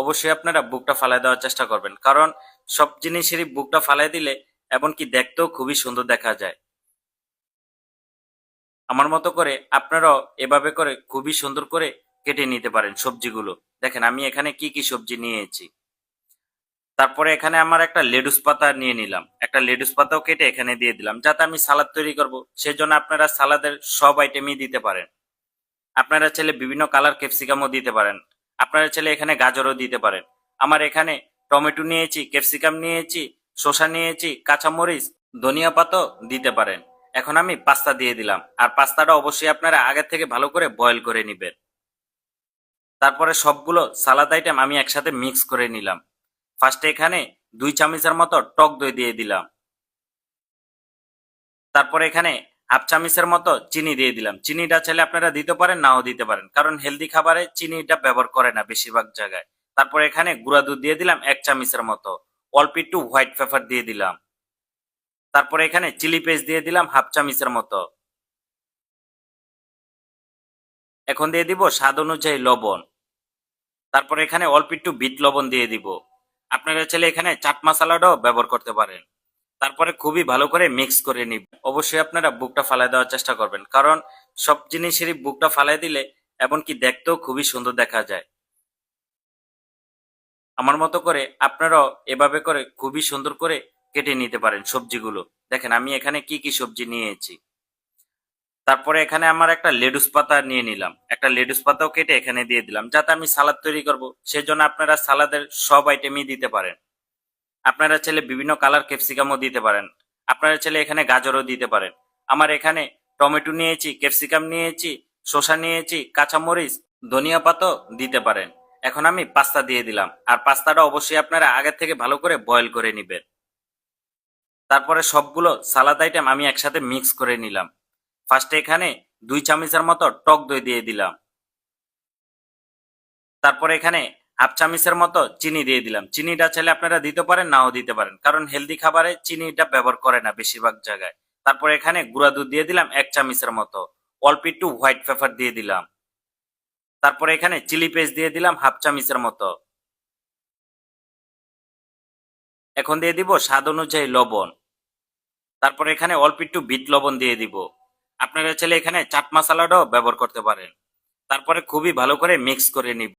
অবশ্যই আপনারা বুকটা ফালায় দেওয়ার চেষ্টা করবেন, কারণ সব জিনিসেরই বুকটা ফালায় দিলে এমনকি দেখতেও খুবই সুন্দর দেখা যায়। আমার মতো করে আপনারাও এভাবে করে খুবই সুন্দর করে কেটে নিতে পারেন সবজিগুলো। দেখেন আমি এখানে কি কি সবজি নিয়েছি। তারপরে এখানে আমার একটা লেটুস পাতা নিয়ে নিলাম, একটা লেটুস পাতাও কেটে এখানে দিয়ে দিলাম, যাতে আমি সালাদ তৈরি করব সেজন্য আপনারা সালাদের সব আইটেমই দিতে পারেন। আপনারা চাইলে বিভিন্ন কালার ক্যাপসিকামও দিতে পারেন, আপনারা চাইলে এখানে গাজরও দিতে পারেন। আমার এখানে টমেটো নিয়েছি, ক্যাপসিকাম নিয়েছি, শসা নিয়েছি, কাঁচামরিচ, ধনিয়া পাতাও দিতে পারেন। এখন আমি পাস্তা দিয়ে দিলাম, আর পাস্তাটা অবশ্যই আপনারা আগের থেকে ভালো করে বয়েল করে নেবেন। তারপরে সবগুলো সালাদ আইটেম আমি একসাথে মিক্স করে নিলাম। ফার্স্টে এখানে 2 চামচের মতো টক দই দিয়ে দিলাম। তারপরে এখানে হাফ চামচের মতো চিনি দিয়ে দিলাম। চিনিটা চাইলে আপনারা দিতে পারেন, নাও দিতে পারেন, কারণ হেলদি খাবারে চিনিটা ব্যবহার করে না বেশিরভাগ জায়গায়। তারপরে এখানে গুঁড়া দুধ দিয়ে দিলাম 1 চামচের মতো। অল্প একটু হোয়াইট পেপার দিয়ে দিলাম। তারপরে এখানে চিলি পেস্ট দিয়ে দিলাম হাফ চামচের মতো। এখন দিয়ে দিব স্বাদ অনুযায়ী লবণ। তারপরে এখানে অল্প একটু বিট লবণ দিয়ে দিব। আপনারা চাইলে এখানে চাট মশলাটাও ব্যবহার করতে পারেন। তারপরে খুবই ভালো করে মিক্স করে নিব। অবশ্যই আপনারা বুকটা ফালায় দেওয়ার চেষ্টা করবেন, কারণ সব জিনিসেরই বুকটা ফালায় দিলে এমনকি দেখতেও খুবই সুন্দর দেখা যায়। আমার মতো করে আপনারাও এভাবে করে খুবই সুন্দর করে কেটে নিতে পারেন সবজিগুলো। দেখেন আমি এখানে কি কি সবজি নিয়েছি। তারপরে এখানে আমার একটা লেটুস পাতা নিয়ে নিলাম, একটা লেটুস পাতাও কেটে এখানে দিয়ে দিলাম, যাতে আমি সালাদ তৈরি করব সেজন্য আপনারা সালাদের সব আইটেমই দিতে পারেন। আপনারা চাইলে বিভিন্ন কালার ক্যাপসিকামও দিতে পারেন, আপনারা চাইলে এখানে গাজরও দিতে পারেন। আমার এখানে টমেটো নিয়েছি, ক্যাপসিকাম নিয়েছি, শসা নিয়েছি, কাঁচামরিচ, ধনিয়া পাতাও দিতে পারেন। এখন আমি পাস্তা দিয়ে দিলাম, আর পাস্তাটা অবশ্যই আপনারা আগের থেকে ভালো করে বয়েল করে নেবেন। তারপরে সবগুলো সালাদ আইটেম আমি একসাথে মিক্স করে নিলাম। ফার্স্টে এখানে 2 চামচের মতো টক দই দিয়ে দিলাম। তারপরে এখানে হাফ চামচের মতো চিনি দিয়ে দিলাম। চিনিটা চাইলে আপনারা দিতে পারেন, নাও দিতে পারেন, কারণ হেলদি খাবারে চিনিটা ব্যবহার করে না বেশিরভাগ জায়গায়। তারপরে এখানে গুঁড়া দুধ দিয়ে দিলাম 1 চামচের মতো। অল্প একটু হোয়াইট পেপার দিয়ে দিলাম। তারপরে এখানে চিলি পেস্ট দিয়ে দিলাম হাফ চামচের মতো। এখন দিয়ে দিব স্বাদ অনুযায়ী লবণ। তারপরে এখানে অল্প একটু বিট লবণ দিয়ে দিব। আপনারা চাইলে এখানে চাট মশলাটাও ব্যবহার করতে পারেন। তারপরে খুবই ভালো করে মিক্স করে নিব।